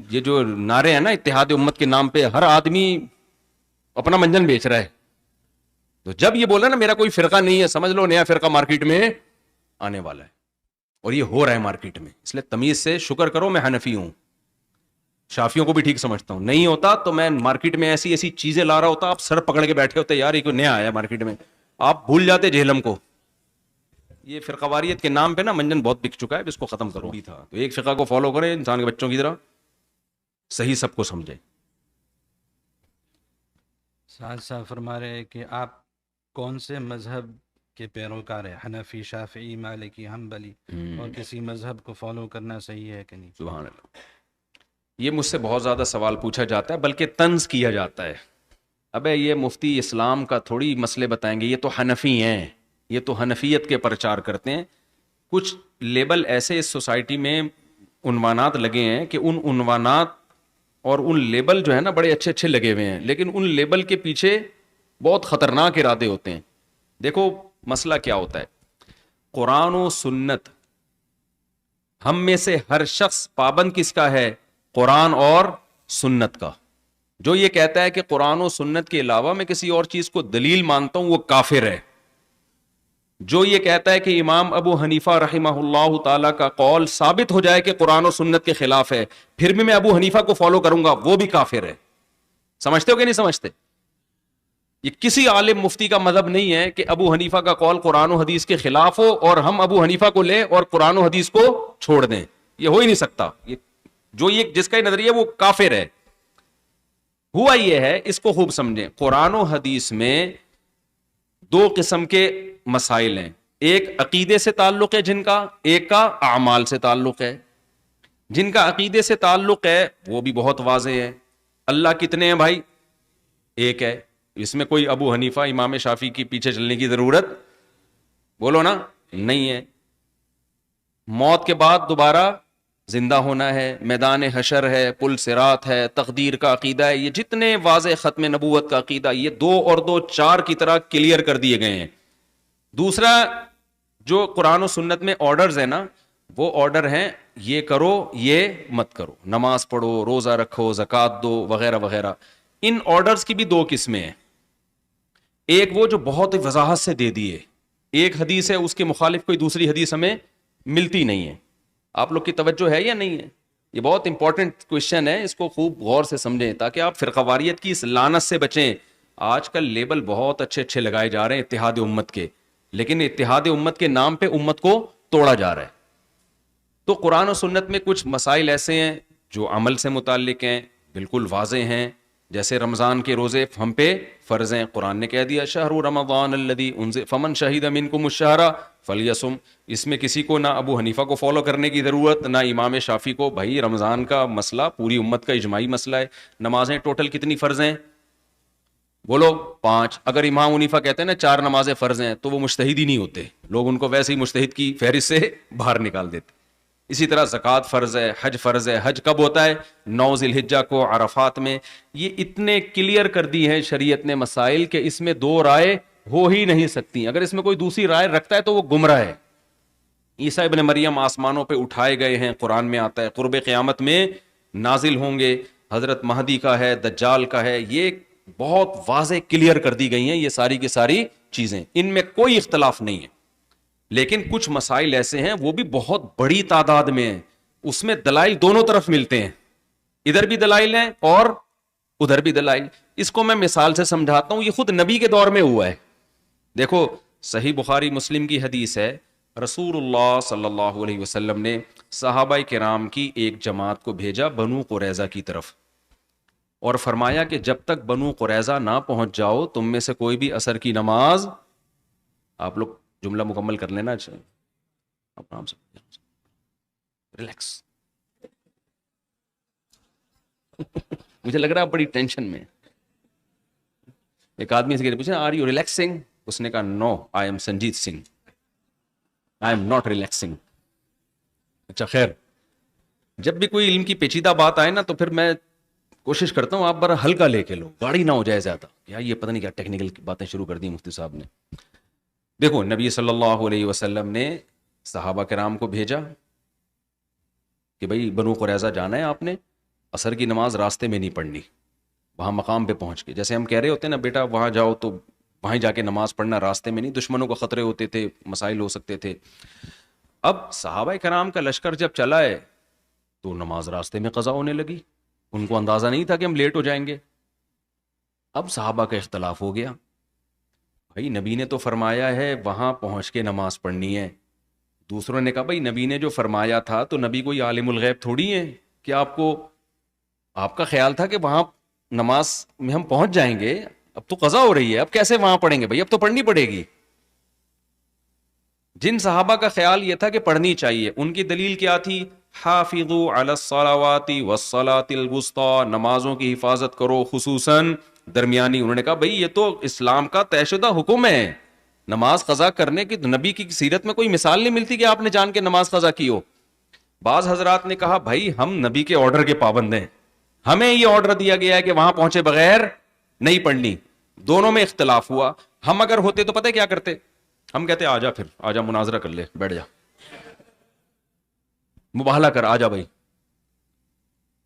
یہ جو نعرے ہیں نا اتحاد امت کے نام پہ، ہر آدمی اپنا منجن بیچ رہا ہے. تو جب یہ بولا نا میرا کوئی فرقہ نہیں ہے، سمجھ لو نیا فرقہ مارکیٹ میں آنے والا ہے، اور یہ ہو رہا ہے مارکیٹ میں. اس لیے تمیز سے شکر کرو میں حنفی ہوں، شافیوں کو بھی ٹھیک سمجھتا ہوں. نہیں ہوتا تو میں مارکیٹ میں ایسی ایسی چیزیں لا رہا ہوتا، آپ سر پکڑ کے بیٹھے ہوتے یار یہ کوئی نیا آیا مارکیٹ میں، آپ بھول جاتے جہلم کو. یہ فرقہ واریت کے نام پہ نا منجن بہت بک چکا ہے، اس کو ختم کرو. تھا تو ایک فرقہ کو فالو کریں انسان کے بچوں کی طرح، صحیح سب کو سمجھے. سعد صاحب فرما رہے ہیں کہ آپ کون سے مذہب کے پیروکار ہیں؟ حنفی، شافعی، مالکی، حنبلی، اور کسی مذہب کو فالو کرنا صحیح ہے کہ نہیں؟ سبحان اللہ. یہ مجھ سے بہت زیادہ سوال پوچھا جاتا ہے، بلکہ طنز کیا جاتا ہے. ابے یہ مفتی اسلام کا تھوڑی مسئلے بتائیں گے، یہ تو حنفی ہیں، یہ تو حنفیت کے پرچار کرتے ہیں. کچھ لیبل ایسے اس سوسائٹی میں عنوانات لگے ہیں کہ ان عنوانات اور ان لیبل جو ہے نا بڑے اچھے اچھے لگے ہوئے ہیں، لیکن ان لیبل کے پیچھے بہت خطرناک ارادے ہوتے ہیں. دیکھو مسئلہ کیا ہوتا ہے، قرآن و سنت، ہم میں سے ہر شخص پابند کس کا ہے؟ قرآن اور سنت کا. جو یہ کہتا ہے کہ قرآن و سنت کے علاوہ میں کسی اور چیز کو دلیل مانتا ہوں وہ کافر ہے. جو یہ کہتا ہے کہ امام ابو حنیفہ رحمہ اللہ تعالی کا قول ثابت ہو جائے کہ قرآن و سنت کے خلاف ہے پھر بھی میں ابو حنیفہ کو فالو کروں گا، وہ بھی کافر ہے. سمجھتے ہو کہ نہیں سمجھتے؟ یہ کسی عالم مفتی کا مذہب نہیں ہے کہ ابو حنیفہ کا قول قرآن و حدیث کے خلاف ہو اور ہم ابو حنیفہ کو لیں اور قرآن و حدیث کو چھوڑ دیں. یہ ہو ہی نہیں سکتا. یہ جس کا نظریہ وہ کافر ہے. ہوا یہ ہے، اس کو خوب سمجھیں، قرآن و حدیث میں دو قسم کے مسائل ہیں. ایک عقیدے سے تعلق ہے جن کا، ایک کا اعمال سے تعلق ہے. جن کا عقیدے سے تعلق ہے وہ بھی بہت واضح ہے. اللہ کتنے ہیں بھائی؟ ایک ہے. اس میں کوئی ابو حنیفہ امام شافعی کی پیچھے چلنے کی ضرورت بولو نا نہیں ہے. موت کے بعد دوبارہ زندہ ہونا ہے، میدان حشر ہے، پل صراط ہے، تقدیر کا عقیدہ ہے. یہ جتنے واضح ختم نبوت کا عقیدہ، یہ 2 اور 2 4 کی طرح کلیئر کر دیے گئے ہیں. دوسرا جو قرآن و سنت میں آرڈرز ہیں نا، وہ آرڈر ہیں یہ کرو یہ مت کرو، نماز پڑھو، روزہ رکھو، زکوٰۃ دو، وغیرہ وغیرہ. ان آرڈرز کی بھی 2 قسمیں ہیں. ایک وہ جو بہت وضاحت سے دے دیے، ایک حدیث ہے اس کے مخالف کوئی دوسری حدیث ہمیں ملتی نہیں ہے. آپ لوگ کی توجہ ہے یا نہیں ہے؟ یہ بہت امپورٹنٹ کوشچن ہے، اس کو خوب غور سے سمجھیں تاکہ آپ فرقہ واریت کی اس لعنت سے بچیں. آج کل لیبل بہت اچھے اچھے لگائے جا رہے ہیں اتحاد امت کے، لیکن اتحاد امت کے نام پہ امت کو توڑا جا رہا ہے. تو قرآن و سنت میں کچھ مسائل ایسے ہیں جو عمل سے متعلق ہیں، بالکل واضح ہیں. جیسے رمضان کے روزے ہم پہ فرض ہیں، قرآن نے کہہ دیا شہر رمضان الذی انزل فمن شہد منکم الشہر فلیصم. اس میں کسی کو نہ ابو حنیفہ کو فالو کرنے کی ضرورت، نہ امام شافعی کو. بھائی رمضان کا مسئلہ پوری امت کا اجماعی مسئلہ ہے. نمازیں ٹوٹل کتنی فرض ہیں؟ بولو 5. اگر امام حنیفہ کہتے ہیں نا 4 نمازیں فرض ہیں تو وہ مجتہد ہی نہیں ہوتے، لوگ ان کو ویسے ہی مجتہد کی فہرست سے باہر نکال دیتے. اسی طرح زکوٰۃ فرض ہے، حج فرض ہے. حج کب ہوتا ہے؟ 9 ذی الحجہ کو عرفات میں. یہ اتنے کلیئر کر دی ہیں شریعت نے مسائل کہ اس میں 2 رائے ہو ہی نہیں سکتی. اگر اس میں کوئی دوسری رائے رکھتا ہے تو وہ گمراہ ہے. عیسیٰ ابن مریم آسمانوں پہ اٹھائے گئے ہیں، قرآن میں آتا ہے قرب قیامت میں نازل ہوں گے. حضرت مہدی کا ہے، دجال کا ہے. یہ بہت واضح کلیئر کر دی گئی ہیں یہ ساری کی ساری چیزیں، ان میں کوئی اختلاف نہیں ہے. لیکن کچھ مسائل ایسے ہیں وہ بھی بہت بڑی تعداد میں ہیں، اس میں دلائل دونوں طرف ملتے ہیں، ادھر بھی دلائل ہیں اور ادھر بھی دلائل. اس کو میں مثال سے سمجھاتا ہوں. یہ خود نبی کے دور میں ہوا ہے. دیکھو صحیح بخاری مسلم کی حدیث ہے، رسول اللہ صلی اللہ علیہ وسلم نے صحابہ کرام کی ایک جماعت کو بھیجا بنو قریظہ کی طرف، اور فرمایا کہ جب تک بنو قریظہ نہ پہنچ جاؤ تم میں سے کوئی بھی عصر کی نماز، آپ لوگ جملہ مکمل کر لینا چاہیے، آرام سے ریلیکس. مجھے لگ رہا ہے بڑی ٹینشن میں. ایک آدمی سے پوچھا آر یو ریلیکسنگ؟ اس نے کہا no I am Sanjeet Singh, I am not relaxing. اچھا خیر، جب بھی کوئی علم کی پیچیدہ بات آئے نا تو پھر میں کوشش کرتا ہوں آپ بڑا ہلکا لے کے لو، گاڑی نہ ہو جائے زیادہ. یار یہ پتہ نہیں کیا ٹیکنیکل باتیں شروع کر دی مفتی صاحب نے. دیکھو نبی صلی اللہ علیہ وسلم نے صحابہ کرام کو بھیجا کہ بھئی بنو قریظہ جانا ہے آپ نے، عصر کی نماز راستے میں نہیں پڑھنی، وہاں مقام پہ پہنچ کے، جیسے ہم کہہ رہے ہوتے ہیں نا بیٹا وہاں جاؤ تو وہیں جا کے نماز پڑھنا، راستے میں نہیں، دشمنوں کو خطرے ہوتے تھے، مسائل ہو سکتے تھے۔ اب صحابہ کرام کا لشکر جب چلا ہے تو نماز راستے میں قضا ہونے لگی، ان کو اندازہ نہیں تھا کہ ہم لیٹ ہو جائیں گے۔ اب صحابہ کا اختلاف ہو گیا، بھائی نبی نے تو فرمایا ہے وہاں پہنچ کے نماز پڑھنی ہے، دوسروں نے کہا بھائی نبی نے جو فرمایا تھا تو نبی کوئی عالم الغیب تھوڑی ہے کہ آپ کا خیال تھا کہ وہاں نماز میں ہم پہنچ جائیں گے، اب تو قضا ہو رہی ہے، اب کیسے وہاں پڑھیں گے بھائی، اب تو پڑھنی پڑے گی۔ جن صحابہ کا خیال یہ تھا کہ پڑھنی چاہیے، ان کی دلیل کیا تھی؟ حافظوا علی الصلوات والصلاة الوسطی، نمازوں کی حفاظت کرو خصوصاً درمیانی۔ انہوں نے کہا بھئی یہ تو اسلام کا طے شدہ حکم ہے، نماز قضا کرنے کی نبی کی سیرت میں کوئی مثال نہیں ملتی کہ آپ نے جان کے نماز قضا کی ہو۔ بعض حضرات نے کہا بھائی ہم نبی کے آرڈر کے پابند ہیں، ہمیں یہ آرڈر دیا گیا ہے کہ وہاں پہنچے بغیر نہیں پڑھنی۔ دونوں میں اختلاف ہوا، ہم اگر ہوتے تو پتہ کیا کرتے؟ ہم کہتے آجا، پھر آجا مناظرہ کر لے، بیٹھ جا، مباہلہ کر، آجا بھائی،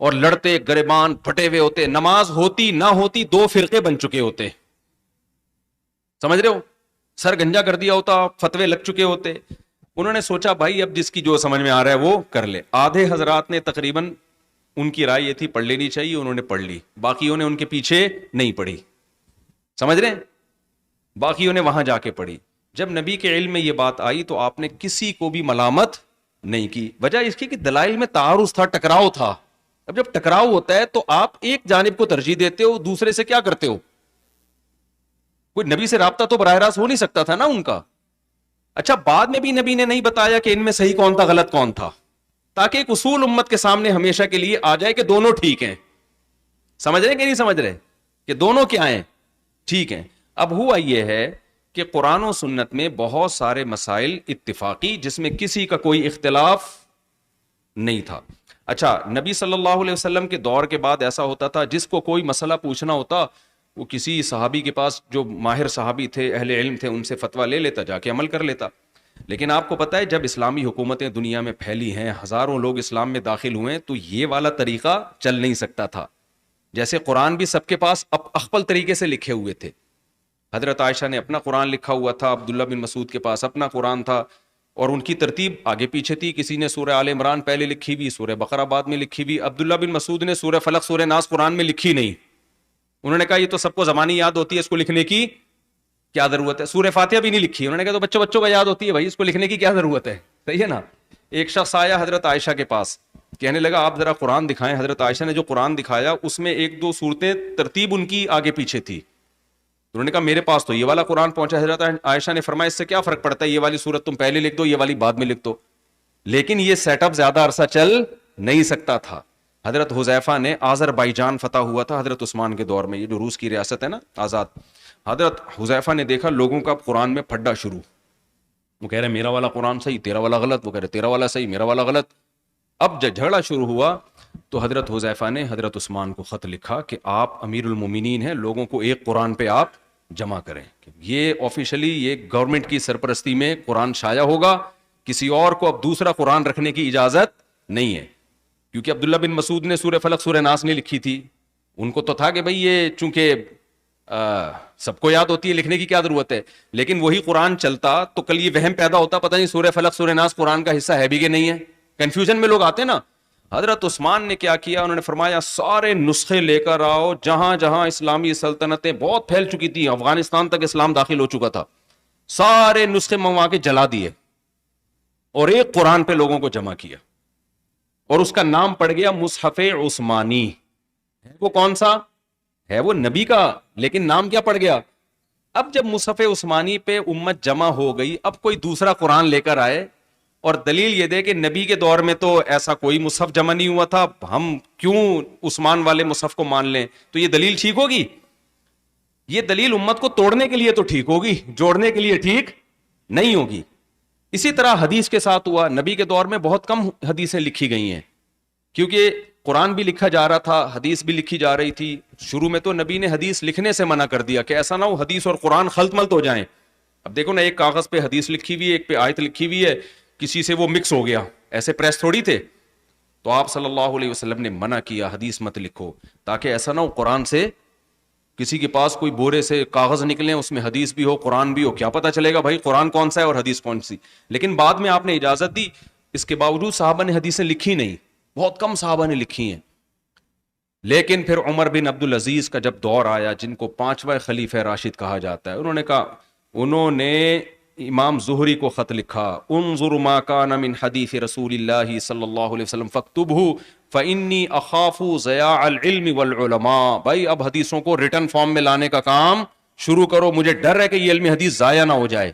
اور لڑتے گریبان پھٹے ہوئے ہوتے، نماز ہوتی نہ ہوتی دو فرقے بن چکے ہوتے، سمجھ رہے ہو، سر گنجا کر دیا ہوتا، فتوے لگ چکے ہوتے۔ انہوں نے سوچا بھائی اب جس کی جو سمجھ میں آ رہا ہے وہ کر لے۔ آدھے حضرات نے تقریباً ان کی رائے یہ تھی پڑھ لینی چاہیے، انہوں نے پڑھ لی، باقیوں نے ان کے پیچھے نہیں پڑھی، سمجھ رہے ہیں، باقیوں نے وہاں جا کے پڑھی۔ جب نبی کے علم میں یہ بات آئی تو آپ نے کسی کو بھی ملامت نہیں کی، وجہ اس کی کہ دلائل میں تعارض تھا، ٹکراؤ تھا۔ اب جب ٹکراؤ ہوتا ہے تو آپ ایک جانب کو ترجیح دیتے ہو، دوسرے سے کیا کرتے ہو؟ کوئی نبی سے رابطہ تو براہ راست ہو نہیں سکتا تھا نا ان کا۔ اچھا بعد میں بھی نبی نے نہیں بتایا کہ ان میں صحیح کون تھا غلط کون تھا، تاکہ ایک اصول امت کے سامنے ہمیشہ کے لیے آ جائے کہ دونوں ٹھیک ہیں۔ سمجھ رہے کہ نہیں سمجھ رہے کہ دونوں کیا ہیں؟ ٹھیک ہیں۔ اب ہوا یہ ہے کہ قرآن و سنت میں بہت سارے مسائل اتفاقی جس میں کسی کا کوئی اختلاف نہیں تھا۔ اچھا نبی صلی اللہ علیہ وسلم کے دور کے بعد ایسا ہوتا تھا جس کو کوئی مسئلہ پوچھنا ہوتا وہ کسی صحابی کے پاس، جو ماہر صحابی تھے، اہل علم تھے، ان سے فتویٰ لے لیتا، جا کے عمل کر لیتا۔ لیکن آپ کو پتہ ہے جب اسلامی حکومتیں دنیا میں پھیلی ہیں، ہزاروں لوگ اسلام میں داخل ہوئے ہیں، تو یہ والا طریقہ چل نہیں سکتا تھا۔ جیسے قرآن بھی سب کے پاس اخپل طریقے سے لکھے ہوئے تھے، حضرت عائشہ نے اپنا قرآن لکھا ہوا تھا، عبداللہ بن مسعود کے پاس اپنا قرآن تھا، اور ان کی ترتیب آگے پیچھے تھی، کسی نے سورہ آل عمران پہلے لکھی ہوئی، سورہ بقرہ بعد میں لکھی ہوئی۔ عبداللہ بن مسعود نے سورہ فلق سورہ ناس قرآن میں لکھی نہیں، انہوں نے کہا یہ تو سب کو زبانی یاد ہوتی ہے، اس کو لکھنے کی کیا ضرورت ہے۔ سورہ فاتحہ بھی نہیں لکھی، انہوں نے کہا تو بچوں کا یاد ہوتی ہے بھائی، اس کو لکھنے کی کیا ضرورت ہے، صحیح ہے نا۔ ایک شخص آیا حضرت عائشہ کے پاس، کہنے لگا آپ ذرا قرآن دکھائیں۔ حضرت عائشہ نے جو قرآن دکھایا اس میں ایک دو صورتیں ترتیب ان کی آگے پیچھے تھی، انہوں نے کہا میرے پاس تو یہ والا قرآن پہنچا۔ حضرت عائشہ نے فرمایا اس سے کیا فرق پڑتا ہے، یہ والی صورت تم پہلے لکھ دو، یہ والی بعد میں لکھ دو۔ لیکن یہ سیٹ اپ زیادہ عرصہ چل نہیں سکتا تھا۔ حضرت حذیفہ نے آذربائیجان فتح ہوا تھا حضرت عثمان کے دور میں، یہ جو روس کی ریاست ہے نا آزاد، حضرت حذیفہ نے دیکھا لوگوں کا قرآن میں پھڈا شروع، وہ کہہ رہے میرا والا قرآن صحیح، تیرا والا غلط، وہ کہہ رہے تیرا والا صحیح، میرا والا غلط۔ اب جب جھگڑا شروع ہوا تو حضرت حذیفہ نے حضرت عثمان کو خط لکھا کہ آپ امیر المومنین ہیں، لوگوں کو ایک قرآن پہ آپ جمع کریں، یہ آفیشلی یہ گورنمنٹ کی سرپرستی میں قرآن شائع ہوگا، کسی اور کو اب دوسرا قرآن رکھنے کی اجازت نہیں ہے۔ کیونکہ عبداللہ بن مسعود نے سورہ فلق سورہ ناس نہیں لکھی تھی، ان کو تو تھا کہ بھئی یہ چونکہ سب کو یاد ہوتی ہے، لکھنے کی کیا ضرورت ہے۔ لیکن وہی قرآن چلتا تو کل یہ وہم پیدا ہوتا پتہ نہیں سورہ فلق سورہ ناس قرآن کا حصہ ہے بھی کہ نہیں ہے، کنفیوژن میں لوگ آتے نا۔ حضرت عثمان نے کیا کیا، انہوں نے فرمایا سارے نسخے لے کر آؤ، جہاں جہاں اسلامی سلطنتیں بہت پھیل چکی تھی، افغانستان تک اسلام داخل ہو چکا تھا، سارے نسخے منگوا کے جلا دیے اور ایک قرآن پہ لوگوں کو جمع کیا، اور اس کا نام پڑ گیا مصحف عثمانی۔ وہ کون سا ہے؟ وہ نبی کا، لیکن نام کیا پڑ گیا؟ اب جب مصحف عثمانی پہ امت جمع ہو گئی، اب کوئی دوسرا قرآن لے کر آئے اور دلیل یہ دے کہ نبی کے دور میں تو ایسا کوئی مصحف جمع نہیں ہوا تھا، ہم کیوں عثمان والے مصحف کو مان لیں، تو یہ دلیل ٹھیک ہوگی؟ یہ دلیل امت کو توڑنے کے لیے تو ٹھیک ہوگی، جوڑنے کے لیے ٹھیک نہیں ہوگی۔ اسی طرح حدیث کے ساتھ ہوا، نبی کے دور میں بہت کم حدیثیں لکھی گئی ہیں، کیونکہ قرآن بھی لکھا جا رہا تھا، حدیث بھی لکھی جا رہی تھی۔ شروع میں تو نبی نے حدیث لکھنے سے منع کر دیا کہ ایسا نہ ہو حدیث اور قرآن خلط ملط ہو جائیں۔ اب دیکھو نا، ایک کاغذ پہ حدیث لکھی ہوئی ہے، ایک پہ آیت لکھی ہوئی ہے، کسی سے وہ مکس ہو گیا، ایسے پریس تھوڑی تھے، تو آپ صلی اللہ علیہ وسلم نے منع کیا حدیث مت لکھو، تاکہ ایسا نہ ہو قرآن سے کسی کے پاس کوئی بورے سے کاغذ نکلے اس میں حدیث بھی ہو قرآن بھی ہو، کیا پتا چلے گا بھائی قرآن کون سا ہے اور حدیث کون سی. لیکن بعد میں آپ نے اجازت دی، اس کے باوجود صحابہ نے حدیثیں لکھی نہیں، بہت کم صحابہ نے لکھی ہیں. لیکن پھر عمر بن عبد العزیز کا جب دور آیا، جن کو 5واں خلیفہ راشد کہا جاتا ہے، انہوں نے امام زہری کو خط لکھا، انظر ما کان من حدیث رسول اللہ صلی اللہ علیہ وسلم فاکتبہ فانی اخاف ضیاع العلم والعلماء. بھائی اب حدیثوں کو ریٹن فارم میں لانے کا کام شروع کرو، مجھے ڈر ہے کہ یہ علم حدیث ضائع نہ ہو جائے.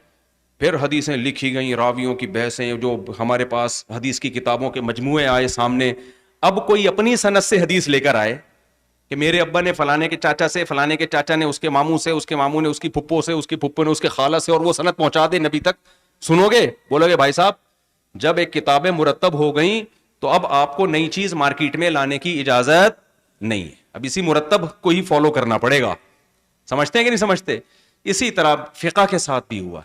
پھر حدیثیں لکھی گئیں، راویوں کی بحثیں، جو ہمارے پاس حدیث کی کتابوں کے مجموعے آئے سامنے. اب کوئی اپنی سند سے حدیث لے کر آئے کہ میرے ابا نے فلانے کے چاچا سے، فلانے کے چاچا نے اس کے ماموں سے، اس کے ماموں نے اس کی پھپھو سے، اس کی پھپھو نے اس کے خالہ سے، اور وہ سند پہنچا دے نبی تک. سنو گے؟ بولو گے بھائی صاحب جب ایک کتابیں مرتب ہو گئیں تو اب آپ کو نئی چیز مارکیٹ میں لانے کی اجازت نہیں ہے، اب اسی مرتب کو ہی فالو کرنا پڑے گا. سمجھتے ہیں کہ نہیں سمجھتے؟ اسی طرح فقہ کے ساتھ بھی ہوا.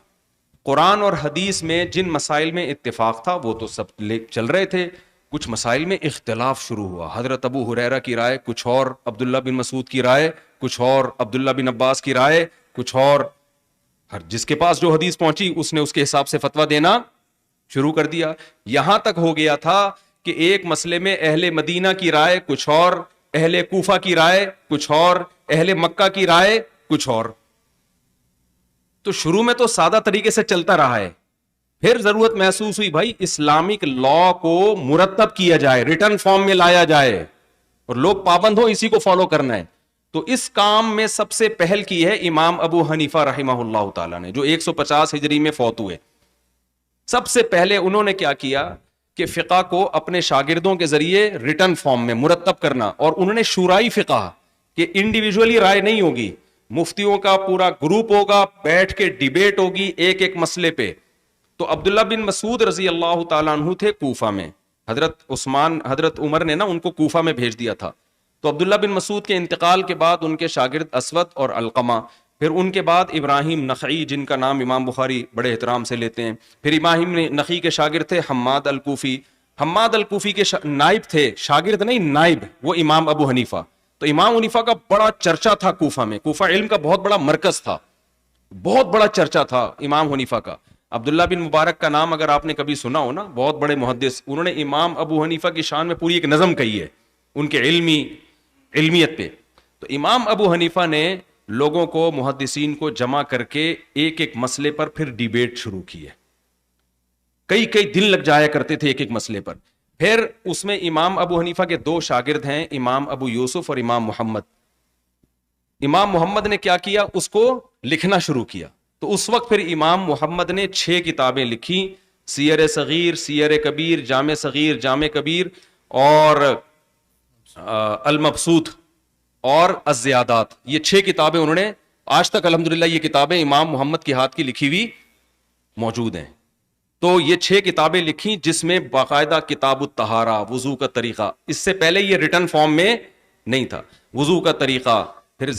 قرآن اور حدیث میں جن مسائل میں اتفاق تھا وہ تو سب چل رہے تھے، کچھ مسائل میں اختلاف شروع ہوا. حضرت ابو ہریرہ کی رائے کچھ اور، عبداللہ بن مسعود کی رائے کچھ اور، عبداللہ بن عباس کی رائے کچھ اور. ہر جس کے پاس جو حدیث پہنچی اس نے اس کے حساب سے فتویٰ دینا شروع کر دیا. یہاں تک ہو گیا تھا کہ ایک مسئلے میں اہل مدینہ کی رائے کچھ اور، اہل کوفہ کی رائے کچھ اور، اہل مکہ کی رائے کچھ اور. تو شروع میں تو سادہ طریقے سے چلتا رہا ہے، پھر ضرورت محسوس ہوئی بھائی اسلامک لا کو مرتب کیا جائے، ریٹن فارم میں لایا جائے اور لوگ پابند ہو اسی کو فالو کرنا ہے. تو اس کام میں سب سے پہل کی ہے امام ابو حنیفہ رحمہ اللہ تعالیٰ نے، جو 150 ہجری میں فوت ہوئے. سب سے پہلے انہوں نے کیا کیا کہ فقہ کو اپنے شاگردوں کے ذریعے ریٹن فارم میں مرتب کرنا. اور انہوں نے شورائی فقہ کہ انڈیویجولی رائے نہیں ہوگی، مفتیوں کا پورا گروپ ہوگا، بیٹھ کے ڈیبیٹ ہوگی ایک ایک مسئلے پہ. تو عبداللہ بن مسعود رضی اللہ تعالیٰ عنہ تھے کوفہ میں، حضرت عمر نے نا ان کو کوفہ میں بھیج دیا تھا. تو عبداللہ بن مسعود کے انتقال کے بعد ان کے شاگرد اسود اور علقمہ، پھر ان کے بعد ابراہیم نخعی جن کا نام امام بخاری بڑے احترام سے لیتے ہیں، پھر ابراہیم نخعی کے شاگرد تھے حماد الکوفی. حماد الکوفی کے نائب تھے، شاگرد نہیں نائب، وہ امام ابو حنیفہ. تو امام حنیفہ کا بڑا چرچا تھا کوفہ میں، کوفہ علم کا بہت بڑا مرکز تھا، بہت بڑا چرچا تھا امام حنیفہ کا. عبداللہ بن مبارک کا نام اگر آپ نے کبھی سنا ہو نا، بہت بڑے محدث، انہوں نے امام ابو حنیفہ کی شان میں پوری ایک نظم کہی ہے ان کے علمیت پہ. تو امام ابو حنیفہ نے لوگوں کو، محدثین کو جمع کر کے ایک ایک مسئلے پر پھر ڈیبیٹ شروع کی ہے. کئی دن لگ جایا کرتے تھے ایک ایک مسئلے پر. پھر اس میں امام ابو حنیفہ کے 2 شاگرد ہیں، امام ابو یوسف اور امام محمد. امام محمد نے کیا کیا، اس کو لکھنا شروع کیا. تو اس وقت پھر امام محمد نے 6 کتابیں لکھی، سیر صغیر، سیر کبیر، جامع صغیر، جامع کبیر، اور المبسوط اور الزیادات. یہ 6 کتابیں انہوں نے، آج تک الحمدللہ یہ کتابیں امام محمد کے ہاتھ کی لکھی ہوئی موجود ہیں. تو یہ 6 کتابیں لکھی جس میں باقاعدہ کتاب الطہارہ، وضو کا طریقہ. اس سے پہلے یہ ریٹن فارم میں نہیں تھا. وضو کا طریقہ، پھر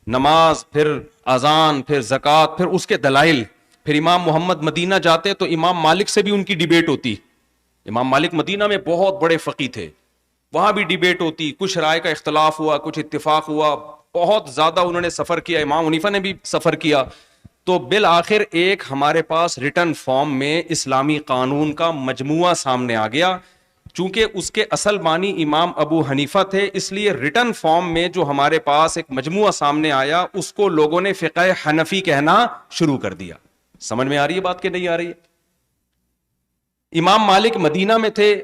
نماز، پھر اذان، پھر زکوٰۃ، پھر اس کے دلائل. پھر امام محمد مدینہ جاتے تو امام مالک سے بھی ان کی ڈیبیٹ ہوتی. امام مالک مدینہ میں بہت بڑے فقیہ تھے، وہاں بھی ڈیبیٹ ہوتی، کچھ رائے کا اختلاف ہوا، کچھ اتفاق ہوا. بہت زیادہ انہوں نے سفر کیا، امام حنیفہ نے بھی سفر کیا. تو بالآخر ایک ہمارے پاس ریٹن فارم میں اسلامی قانون کا مجموعہ سامنے آ گیا. چونکہ اس کے اصل معنی امام ابو حنیفہ تھے، اس لیے ریٹن فارم میں جو ہمارے پاس ایک مجموعہ سامنے آیا اس کو لوگوں نے فقہ حنفی کہنا شروع کر دیا. سمجھ میں آ رہی ہے بات کہ نہیں آ رہی ہے؟ امام مالک مدینہ میں تھے،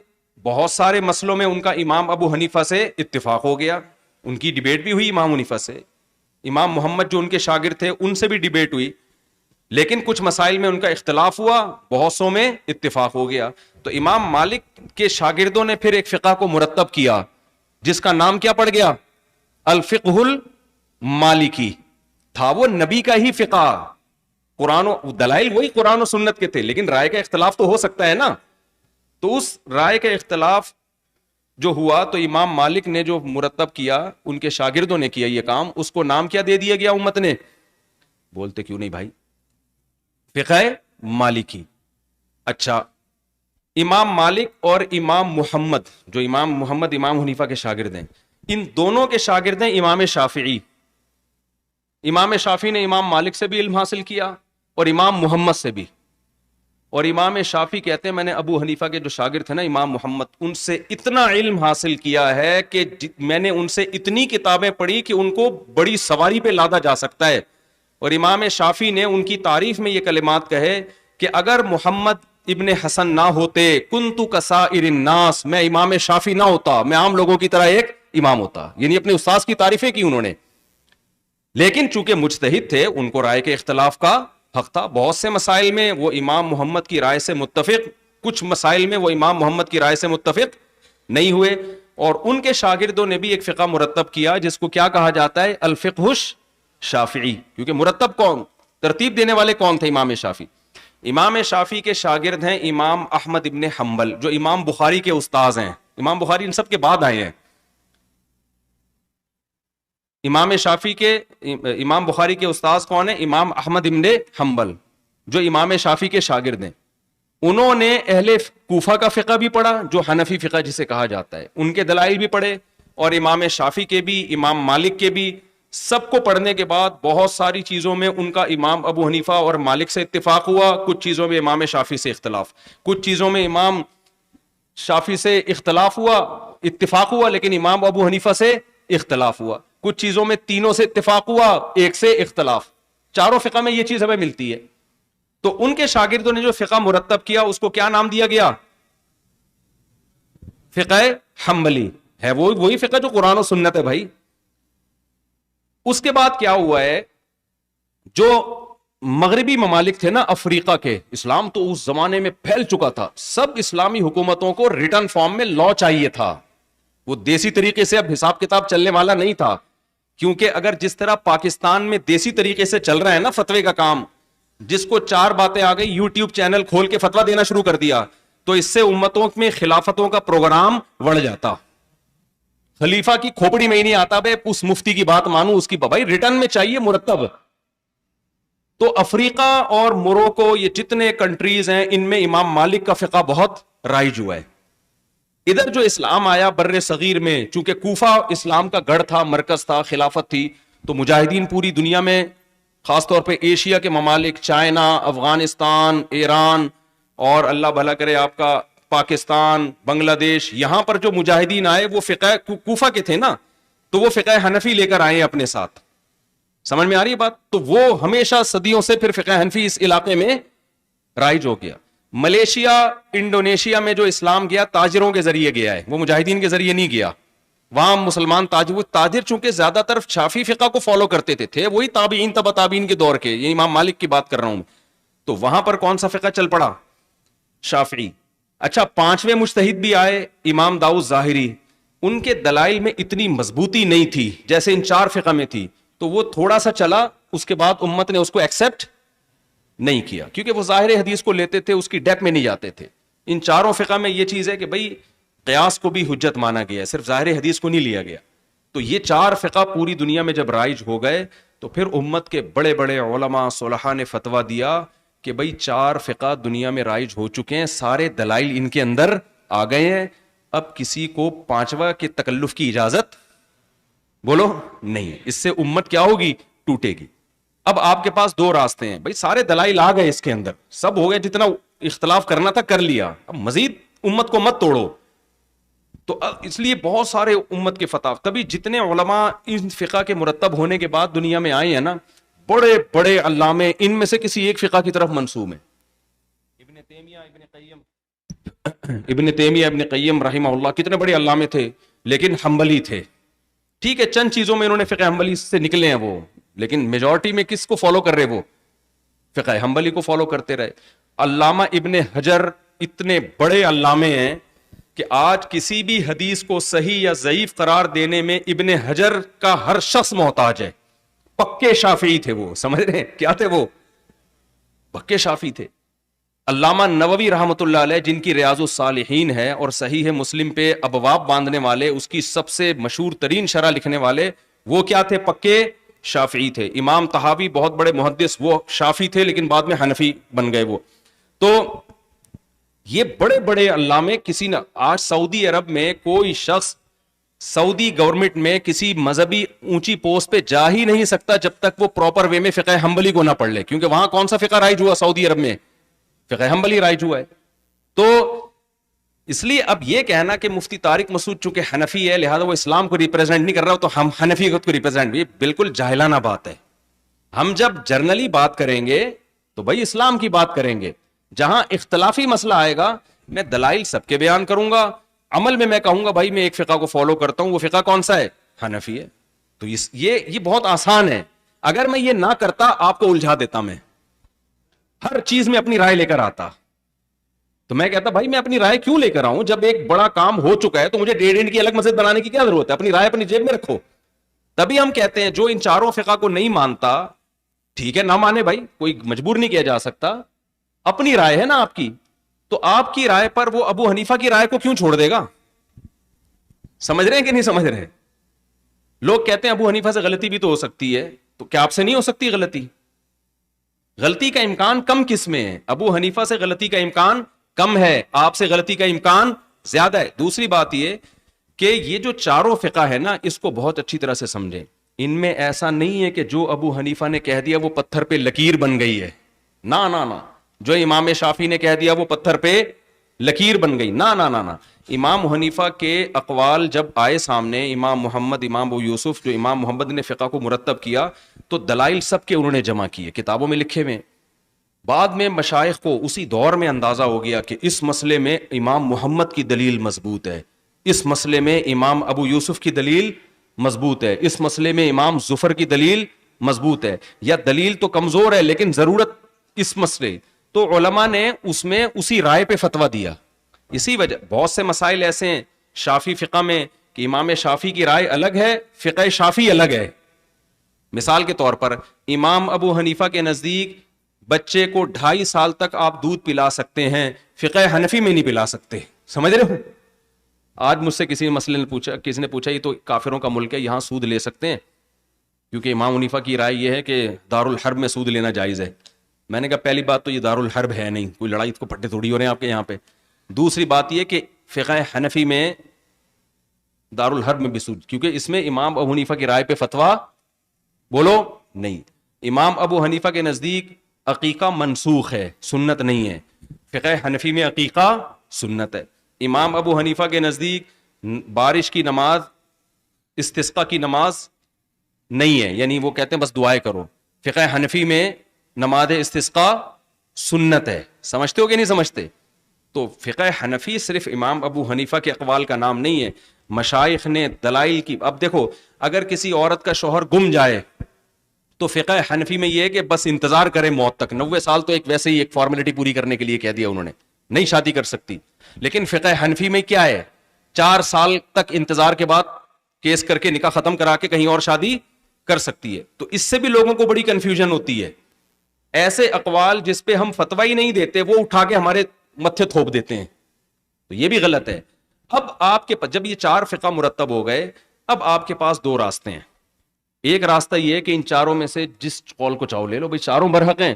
بہت سارے مسئلوں میں ان کا امام ابو حنیفہ سے اتفاق ہو گیا، ان کی ڈیبیٹ بھی ہوئی امام حنیفہ سے. امام محمد جو ان کے شاگرد تھے ان سے بھی ڈیبیٹ ہوئی، لیکن کچھ مسائل میں ان کا اختلاف ہوا، بہت سو میں اتفاق ہو گیا. تو امام مالک کے شاگردوں نے پھر ایک فقہ کو مرتب کیا جس کا نام کیا پڑ گیا؟ الفقہ المالکی. تھا وہ نبی کا ہی فقہ، قرآن و دلائل وہی قرآن و سنت کے تھے، لیکن رائے کا اختلاف تو ہو سکتا ہے نا. تو اس رائے کا اختلاف جو ہوا تو امام مالک نے جو مرتب کیا، ان کے شاگردوں نے کیا یہ کام، اس کو نام کیا دے دیا گیا امت نے؟ بولتے کیوں نہیں بھائی؟ فقہ مالکی. اچھا امام مالک اور امام محمد، جو امام محمد امام حنیفہ کے شاگرد ہیں، ان دونوں کے شاگرد ہیں امام شافعی. امام شافعی نے امام مالک سے بھی علم حاصل کیا اور امام محمد سے بھی. اور امام شافعی کہتے ہیں میں نے ابو حنیفہ کے جو شاگرد تھے نا امام محمد، ان سے اتنا علم حاصل کیا ہے کہ میں نے ان سے اتنی کتابیں پڑھی کہ ان کو بڑی سواری پہ لادا جا سکتا ہے. اور امام شافعی نے ان کی تعریف میں یہ کلمات کہے کہ اگر محمد ابن حسن نہ ہوتے کنت کسائر الناس، میں امام شافعی نہ ہوتا، میں عام لوگوں کی طرح ایک امام ہوتا. یعنی اپنے استاذ کی تعریفیں کی انہوں نے. لیکن چونکہ مجتہد تھے، ان کو رائے کے اختلاف کا حق تھا. بہت سے مسائل میں وہ امام محمد کی رائے سے متفق، کچھ مسائل میں وہ امام محمد کی رائے سے متفق نہیں ہوئے. اور ان کے شاگردوں نے بھی ایک فقہ مرتب کیا جس کو کیا کہا جاتا ہے؟ الفقہ الشافعی. کیونکہ مرتب کون، ترتیب دینے والے کون تھے؟ امام شافعی. امام شافعی کے شاگرد ہیں امام احمد ابن حنبل، جو امام بخاری کے استاذ ہیں. امام بخاری ان سب کے بعد آئے ہیں. امام شافعی کے امام بخاری کے استاذ کون ہیں؟ امام احمد ابن حنبل، جو امام شافعی کے شاگرد ہیں. انہوں نے اہل کوفہ کا فقہ بھی پڑھا، جو حنفی فقہ جسے کہا جاتا ہے، ان کے دلائل بھی پڑھے، اور امام شافعی کے بھی، امام مالک کے بھی. سب کو پڑھنے کے بعد بہت ساری چیزوں میں ان کا امام ابو حنیفہ اور مالک سے اتفاق ہوا، کچھ چیزوں میں امام شافعی سے اختلاف، کچھ چیزوں میں امام شافعی سے اختلاف ہوا، اتفاق ہوا، لیکن امام ابو حنیفہ سے اختلاف ہوا. کچھ چیزوں میں تینوں سے اتفاق ہوا، ایک سے اختلاف. چاروں فقہ میں یہ چیز ہمیں ملتی ہے. تو ان کے شاگردوں نے جو فقہ مرتب کیا اس کو کیا نام دیا گیا؟ فقہ حنبلی. ہے وہی فقہ جو قرآن و سنت ہے بھائی. اس کے بعد کیا ہوا ہے، جو مغربی ممالک تھے نا افریقہ کے، اسلام تو اس زمانے میں پھیل چکا تھا، سب اسلامی حکومتوں کو ریٹن فارم میں لا چاہیے تھا. وہ دیسی طریقے سے اب حساب کتاب چلنے والا نہیں تھا. کیونکہ اگر جس طرح پاکستان میں دیسی طریقے سے چل رہا ہے نا فتوے کا کام، جس کو چار باتیں آ گئی یوٹیوب چینل کھول کے فتوا دینا شروع کر دیا، تو اس سے امتوں میں خلافتوں کا پروگرام بڑھ جاتا. خلیفہ کی کھوپڑی میں ہی نہیں آتا بے اس مفتی کی بات مانو، اس کی بھائی ریٹرن میں چاہیے مرتب. تو افریقہ اور موروکو، یہ جتنے کنٹریز ہیں، ان میں امام مالک کا فقہ بہت رائج ہوا ہے. ادھر جو اسلام آیا بر صغیر میں، چونکہ کوفہ اسلام کا گڑھ تھا، مرکز تھا، خلافت تھی، تو مجاہدین پوری دنیا میں، خاص طور پہ ایشیا کے ممالک، چائنا، افغانستان، ایران، اور اللہ بھلا کرے آپ کا پاکستان، بنگلہ دیش، یہاں پر جو مجاہدین آئے وہ فقہ کوفہ کے تھے نا، تو وہ فقہ حنفی لے کر آئے اپنے ساتھ. سمجھ میں آ رہی ہے بات؟ تو وہ ہمیشہ صدیوں سے پھر فقہ حنفی اس علاقے میں رائج ہو گیا. ملیشیا، انڈونیشیا میں جو اسلام گیا تاجروں کے ذریعے گیا ہے، وہ مجاہدین کے ذریعے نہیں گیا. وہاں مسلمان تاجر چونکہ زیادہ تر شافعی فقہ کو فالو کرتے تھے وہی تابعین تبع تابعین کے دور کے، یہ امام مالک کی بات کر رہا ہوں. تو وہاں پر کون سا فقہ چل پڑا؟ شافعی. اچھا، پانچویں مجتہد بھی آئے امام داؤد ظاہری. ان کے دلائل میں اتنی مضبوطی نہیں تھی جیسے ان چار فقہ میں تھی، تو وہ تھوڑا سا چلا، اس کے بعد امت نے اس کو ایکسپٹ نہیں کیا، کیونکہ وہ ظاہر حدیث کو لیتے تھے، اس کی ڈیپ میں نہیں جاتے تھے. ان چاروں فقہ میں یہ چیز ہے کہ بھائی قیاس کو بھی حجت مانا گیا ہے، صرف ظاہر حدیث کو نہیں لیا گیا. تو یہ چار فقہ پوری دنیا میں جب رائج ہو گئے تو پھر امت کے بڑے بڑے علماء صلحاء نے فتویٰ دیا کہ بھائی چار فقہ دنیا میں رائج ہو چکے ہیں، سارے دلائل ان کے اندر آ گئے ہیں، اب کسی کو پانچواں کے تکلف کی اجازت بولو نہیں. اس سے امت کیا ہوگی؟ ٹوٹے گی. اب آپ کے پاس دو راستے ہیں، بھائی سارے دلائل آ گئے اس کے اندر، سب ہو گئے، جتنا اختلاف کرنا تھا کر لیا، اب مزید امت کو مت توڑو. تو اس لیے بہت سارے امت کے فتح، تبھی جتنے علماء ان فقہ کے مرتب ہونے کے بعد دنیا میں آئے ہیں نا، بڑے بڑے علامے ان میں سے کسی ایک فقہ کی طرف منسوب ہیں. ابن تیمیہ ابن قیم رحمہ اللہ کتنے بڑے علامے تھے، لیکن حنبلی تھے. ٹھیک ہے، چند چیزوں میں انہوں نے فقہ حنبلی سے نکلے ہیں وہ، لیکن میجورٹی میں کس کو فالو کر رہے؟ وہ فقہ حنبلی کو فالو کرتے رہے. علامہ ابن حجر اتنے بڑے علامے ہیں کہ آج کسی بھی حدیث کو صحیح یا ضعیف قرار دینے میں ابن حجر کا ہر شخص محتاج ہے. پکے شافعی تھے وہ، سمجھ رہے ہیں کیا تھے وہ؟ پکے شافعی تھے. علامہ نووی رحمۃ اللہ علیہ، جن کی ریاض الصالحین ہے اور صحیح مسلم پہ ابواب باندھنے والے، اس کی سب سے مشہور ترین شرح لکھنے والے، وہ کیا تھے؟ پکے شافعی تھے. امام طحاوی بہت بڑے محدث، وہ شافعی تھے لیکن بعد میں حنفی بن گئے وہ. تو یہ بڑے بڑے علامے کسی نہ, آج سعودی عرب میں کوئی شخص سعودی گورنمنٹ میں کسی مذہبی اونچی پوسٹ پہ جا ہی نہیں سکتا جب تک وہ پراپر وے میں فقہ حنبلی کو نہ پڑھ لے, کیونکہ وہاں کون سا فقہ رائج ہوا سعودی عرب میں؟ فقہ حنبلی رائج ہوا ہے. تو اس لیے اب یہ کہنا کہ مفتی طارق مسعود چونکہ حنفی ہے لہذا وہ اسلام کو ریپرزینٹ نہیں کر رہا, تو ہم حنفی کو ریپرزینٹ, یہ بالکل جاہلانہ بات ہے. ہم جب جرنلی بات کریں گے تو بھائی اسلام کی بات کریں گے, جہاں اختلافی مسئلہ آئے گا میں دلائل سب کے بیان کروں گا, عمل میں کہوں گا بھائی میں ایک فقہ کو فالو کرتا ہوں, وہ فقہ کون سا ہے؟ حنفی ہے. تو یہ بہت آسان ہے. اگر میں یہ نہ کرتا آپ کو الجھا دیتا, میں ہر چیز میں اپنی رائے لے کر آتا, تو میں کہتا بھائی میں اپنی رائے کیوں لے کر آؤں, جب ایک بڑا کام ہو چکا ہے تو مجھے 1.5 اینٹ کی الگ مسجد بنانے کی کیا ضرورت ہے؟ اپنی رائے اپنی جیب میں رکھو. تبھی ہم کہتے ہیں جو ان چاروں فقہ کو نہیں مانتا ٹھیک ہے نہ مانے بھائی, کوئی مجبور نہیں کیا جا سکتا, اپنی رائے ہے نا آپ کی, تو آپ کی رائے پر وہ ابو حنیفہ کی رائے کو کیوں چھوڑ دے گا؟ سمجھ رہے ہیں کہ نہیں سمجھ رہے؟ لوگ کہتے ہیں ابو حنیفہ سے غلطی بھی تو ہو سکتی ہے, تو کیا آپ سے نہیں ہو سکتی غلطی؟ غلطی کا امکان کم کس میں ہے؟ ابو حنیفہ سے غلطی کا امکان کم ہے, آپ سے غلطی کا امکان زیادہ ہے. دوسری بات یہ کہ یہ جو چاروں فقہ ہے نا اس کو بہت اچھی طرح سے سمجھیں. ان میں ایسا نہیں ہے کہ جو ابو حنیفہ نے کہہ دیا وہ پتھر پہ لکیر بن گئی ہے, نہ نہ نہ. جو امام شافعی نے کہہ دیا وہ پتھر پہ لکیر بن گئی, نہ نہ نہ نہ. امام حنیفہ کے اقوال جب آئے سامنے, امام محمد, امام ابو یوسف, جو امام محمد نے فقہ کو مرتب کیا تو دلائل سب کے انہوں نے جمع کیے, کتابوں میں لکھے ہوئے. بعد میں مشائخ کو اسی دور میں اندازہ ہو گیا کہ اس مسئلے میں امام محمد کی دلیل مضبوط ہے, اس مسئلے میں امام ابو یوسف کی دلیل مضبوط ہے, اس مسئلے میں امام ظفر کی دلیل مضبوط ہے, یا دلیل تو کمزور ہے لیکن ضرورت اس مسئلے, تو علماء نے اس میں اسی رائے پہ فتویٰ دیا. اسی وجہ بہت سے مسائل ایسے ہیں شافی فقہ میں کہ امام شافی کی رائے الگ ہے, فقہ شافی الگ ہے. مثال کے طور پر امام ابو حنیفہ کے نزدیک بچے کو 2.5 سال تک آپ دودھ پلا سکتے ہیں, فقہ حنفی میں نہیں پلا سکتے. سمجھ رہے ہو؟ آج مجھ سے کسی نے پوچھا یہ تو کافروں کا ملک ہے, یہاں سود لے سکتے ہیں؟ کیونکہ امام حنیفہ کی رائے یہ ہے کہ دارالحرب میں سود لینا جائز ہے. میں نے کہا پہلی بات تو یہ دارالحرب ہے نہیں, کوئی لڑائی کو پٹے تھوڑی ہو رہے ہیں آپ کے یہاں پہ. دوسری بات یہ کہ فقہ حنفی میں دارالحرب میں بھی سود, کیونکہ اس میں امام ابو حنیفہ کی رائے پہ فتویٰ بولو نہیں. امام ابو حنیفہ کے نزدیک عقیقہ منسوخ ہے, سنت نہیں ہے. فقہ حنفی میں عقیقہ سنت ہے. امام ابو حنیفہ کے نزدیک بارش کی نماز استسقاء کی نماز نہیں ہے, یعنی وہ کہتے ہیں بس دعائیں کرو. فقہ حنفی میں نماز استسقاء سنت ہے. سمجھتے ہو کہ نہیں سمجھتے؟ تو فقہ حنفی صرف امام ابو حنیفہ کے اقوال کا نام نہیں ہے, مشائخ نے دلائل کی. اب دیکھو اگر کسی عورت کا شوہر گم جائے تو فقہ حنفی میں یہ ہے کہ بس انتظار کرے موت تک, 90 سال تو ایک ویسے ہی ایک فارمیلٹی پوری کرنے کے لیے کہہ دیا انہوں نے, نہیں شادی کر سکتی. لیکن فقہ حنفی میں کیا ہے, 4 سال تک انتظار کے بعد کیس کر کے نکاح ختم کرا کے کہیں اور شادی کر سکتی ہے. تو اس سے بھی لوگوں کو بڑی کنفیوژن ہوتی ہے. ایسے اقوال جس پہ ہم فتویٰ ہی نہیں دیتے وہ اٹھا کے ہمارے متھے تھوپ دیتے ہیں, تو یہ بھی غلط ہے. اب آپ کے جب یہ 4 فقہ مرتب ہو گئے, اب آپ کے پاس 2 راستے ہیں. ایک راستہ یہ ہے کہ ان چاروں میں سے جس قول کو چاہو لے لو, بھائی چاروں برحق ہیں.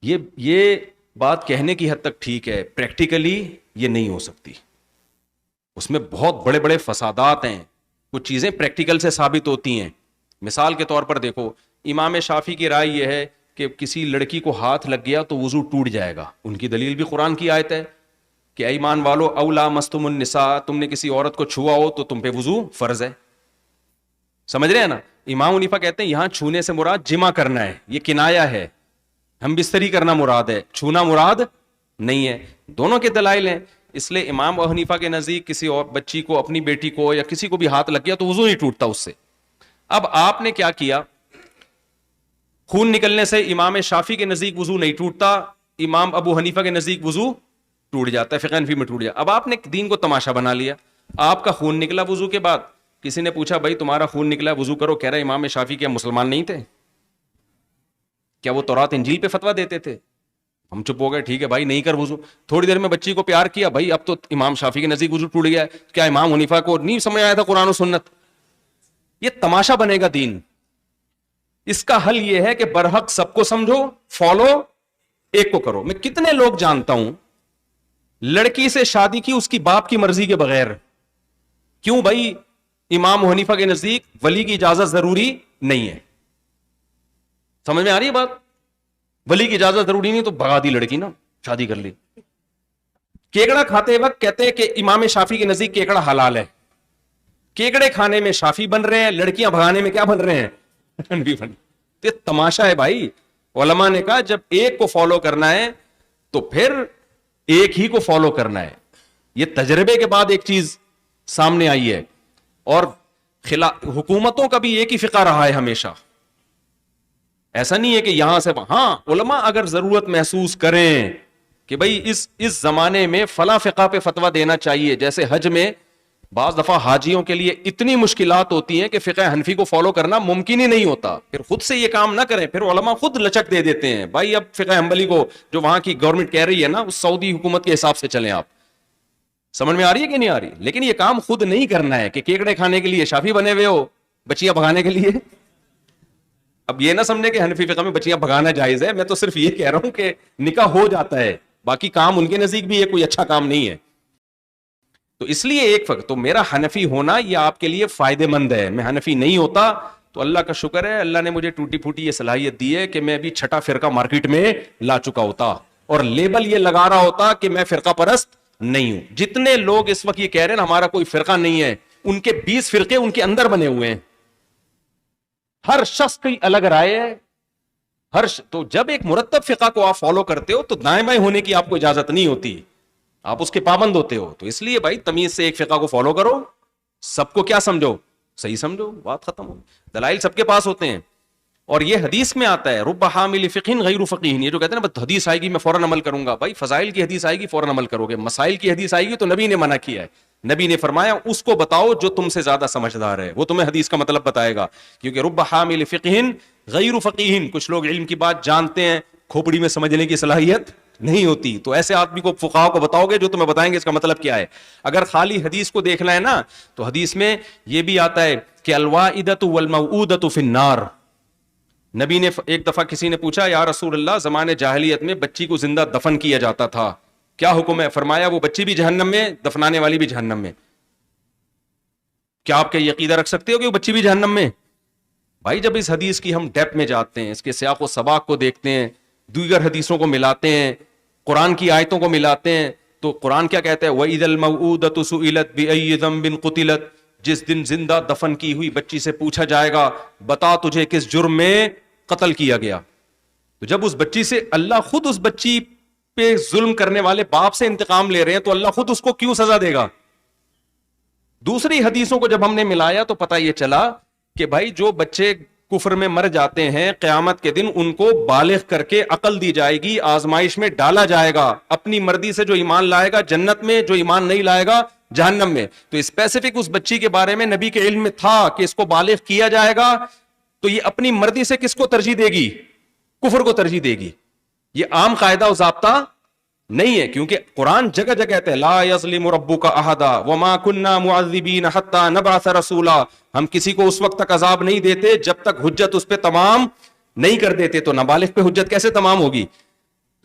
یہ بات کہنے کی حد تک ٹھیک ہے, پریکٹیکلی یہ نہیں ہو سکتی. اس میں بہت بڑے بڑے فسادات ہیں, کچھ چیزیں پریکٹیکل سے ثابت ہوتی ہیں. مثال کے طور پر دیکھو, امام شافعی کی رائے یہ ہے کہ کسی لڑکی کو ہاتھ لگ گیا تو وضو ٹوٹ جائے گا. ان کی دلیل بھی قرآن کی آیت ہے کہ اے ایمان والو اولا مستم النساء, تم نے کسی عورت کو چھوا ہو تو تم پہ وضو فرض ہے. سمجھ رہے ہیں نا؟ امام حنیفہ کہتے ہیں یہاں چھونے سے مراد جمع کرنا ہے, یہ کنایا ہے, ہم بستری کرنا مراد ہے, چھونا مراد نہیں ہے. دونوں کے دلائل ہیں. اس لیے امام ابو حنیفہ کے نزدیک کسی اور بچی کو, اپنی بیٹی کو یا کسی کو بھی ہاتھ لگ گیا تو وضو نہیں ٹوٹتا اس سے. اب آپ نے کیا کیا, خون نکلنے سے امام شافعی کے نزدیک وضو نہیں ٹوٹتا, امام ابو حنیفہ کے نزدیک وضو ٹوٹ جاتا ہے, فقہ حنفی میں ٹوٹ جاتا. اب آپ نے دین کو تماشا بنا لیا. آپ کا خون نکلا وضو کے بعد, کسی نے پوچھا بھائی تمہارا خون نکلا وضو کرو, کہہ رہا امام شافعی کیا مسلمان نہیں تھے؟ کیا وہ تورات انجیل پہ فتویٰ دیتے تھے؟ ہم چپ ہو گئے, ٹھیک ہے بھائی نہیں کر وضو. تھوڑی دیر میں بچی کو پیار کیا, بھائی اب تو امام شافعی کے نزدیک وضو ٹوٹ گیا ہے, کیا امام حنیفہ کو نہیں سمجھ آیا تھا قرآن و سنت؟ یہ تماشا بنے گا دین. اس کا حل یہ ہے کہ برحق سب کو سمجھو, فالو ایک کو کرو. میں کتنے لوگ جانتا ہوں لڑکی سے شادی کی اس کی باپ کی مرضی کے بغیر. کیوں بھائی؟ امام حنیفہ کے نزدیک ولی کی اجازت ضروری نہیں ہے. سمجھ میں آ رہی ہے بات؟ ولی کی اجازت ضروری نہیں تو بھگا دی لڑکی نا, شادی کر لی. کیکڑا کھاتے وقت کہتے ہیں کہ امام شافی کے نزدیک کیکڑا حلال ہے. کیکڑے کھانے میں شافی بن رہے ہیں, لڑکیاں بھگانے میں کیا بن رہے ہیں؟ حنفی بن. یہ تماشا ہے بھائی. علماء نے کہا جب ایک کو فالو کرنا ہے تو پھر ایک ہی کو فالو کرنا ہے. یہ تجربے کے بعد ایک چیز سامنے آئی ہے, اور حکومتوں کا بھی ایک ہی فقہ رہا ہے ہمیشہ. ایسا نہیں ہے کہ یہاں سے ہاں, علماء اگر ضرورت محسوس کریں کہ بھئی اس زمانے میں فلاں فقہ پہ فتویٰ دینا چاہیے, جیسے حج میں بعض دفعہ حاجیوں کے لیے اتنی مشکلات ہوتی ہیں کہ فقہ حنفی کو فالو کرنا ممکن ہی نہیں ہوتا, پھر خود سے یہ کام نہ کریں, پھر علماء خود لچک دے دیتے ہیں بھائی اب فقہ حنبلی کو جو وہاں کی گورنمنٹ کہہ رہی ہے نا اس سعودی حکومت کے حساب سے چلیں. آپ سمجھ میں آ رہی ہے کہ نہیں آ رہی؟ لیکن یہ کام خود نہیں کرنا ہے کہ کیکڑے کھانے کے لیے شافی بنے ہوئے ہو, بچیاں بھگانے کے لیے. اب یہ نہ سمجھے کہ حنفی فقہ میں بچیاں بھگانا جائز ہے, میں تو صرف یہ کہہ رہا ہوں کہ نکاح ہو جاتا ہے, باقی کام ان کے نزدیک بھی یہ کوئی اچھا کام نہیں ہے. تو اس لیے ایک فرق, تو میرا حنفی ہونا یہ آپ کے لیے فائدے مند ہے. میں حنفی نہیں ہوتا تو اللہ کا شکر ہے, اللہ نے مجھے ٹوٹی پھوٹی یہ صلاحیت دی ہے کہ میں ابھی چھٹا فرقہ مارکیٹ میں لا چکا ہوتا اور لیبل یہ لگا رہا ہوتا کہ میں فرقہ پرست نہیں ہوں. جتنے لوگ اس وقت یہ کہہ رہے ہیں ہمارا کوئی فرقہ نہیں ہے, ان کے 20 فرقے ان کے اندر بنے ہوئے ہیں, ہر شخص کی الگ رائے ہے. تو جب ایک مرتب فقہ کو آپ فالو کرتے ہو تو دائیں بائیں ہونے کی آپ کو اجازت نہیں ہوتی, آپ اس کے پابند ہوتے ہو. تو اس لیے بھائی تمیز سے ایک فقہ کو فالو کرو, سب کو کیا سمجھو, صحیح سمجھو, بات ختم ہو. دلائل سب کے پاس ہوتے ہیں, اور یہ حدیث میں آتا ہے رب حامل فقہ غیر فقیہ. یہ جو کہتے ہیں نا حدیث آئے گی میں فوراً عمل کروں گا, بھائی فضائل کی حدیث آئے گی فوراً عمل کرو گے, مسائل کی حدیث آئے گی تو نبی نے منع کیا ہے. نبی نے فرمایا اس کو بتاؤ جو تم سے زیادہ سمجھدار ہے, وہ تمہیں حدیث کا مطلب بتائے گا. کیونکہ رب حامل فقہ غیر فقیہ, کچھ لوگ علم کی بات جانتے ہیں, کھوپڑی میں سمجھنے کی صلاحیت نہیں ہوتی, تو ایسے آدمی کو فقہاء کو بتاؤ گے جو تمہیں بتائیں گے اس کا مطلب کیا ہے. اگر خالی حدیث کو دیکھنا ہے نا تو حدیث میں یہ بھی آتا ہے کہ الوائدۃ والموعودۃ فی النار. نبی نے ایک دفعہ کسی نے پوچھا یا رسول اللہ زمانے جاہلیت میں بچی کو زندہ دفن کیا جاتا تھا, کیا حکم ہے؟ فرمایا وہ بچی بھی جہنم میں, دفنانے والی بھی جہنم میں. کیا آپ یہ عقیدہ رکھ سکتے ہو کہ وہ بچی بھی جہنم میں؟ بھائی جب اس حدیث کی ہم ڈیپ میں جاتے ہیں, اس کے سیاق و سباق کو دیکھتے ہیں, دیگر حدیثوں کو ملاتے ہیں, قرآن کی آیتوں کو ملاتے ہیں, تو قرآن کیا کہتا ہے وَإِذَا الْمَوْءُودَةُ سُئِلَتْ بِأَيِّ ذَنبٍ قُتِلَتْ, جس دن زندہ دفن کی ہوئی بچی سے پوچھا جائے گا بتا تجھے کس جرم میں قتل کیا گیا. تو جب اس بچی سے اللہ خود اس بچی پہ ظلم کرنے والے باپ سے انتقام لے رہے ہیں تو اللہ خود اس کو کیوں سزا دے گا؟ دوسری حدیثوں کو جب ہم نے ملایا تو پتہ یہ چلا کہ بھائی جو بچے کفر میں مر جاتے ہیں قیامت کے دن ان کو بالغ کر کے عقل دی جائے گی, آزمائش میں ڈالا جائے گا, اپنی مرضی سے جو ایمان لائے گا جنت میں, جو ایمان نہیں لائے گا جہنم میں. تو اسپیسیفک اس بچی کے بارے میں نبی کے علم میں تھا کہ اس کو بالغ کیا جائے گا, تو یہ اپنی مرضی سے کس کو ترجیح دے گی؟ کفر کو ترجیح دے گی. یہ عام قاعدہ و ضابطہ نہیں ہے, کیونکہ قرآن جگہ جگہ کہتے ہیں لا یظلم ربک احدا وما کنا معذبین حتی نبعث رسولا, ہم کسی کو اس وقت تک عذاب نہیں دیتے جب تک حجت اس پہ تمام نہیں کر دیتے. تو نابالغ پہ حجت کیسے تمام ہوگی؟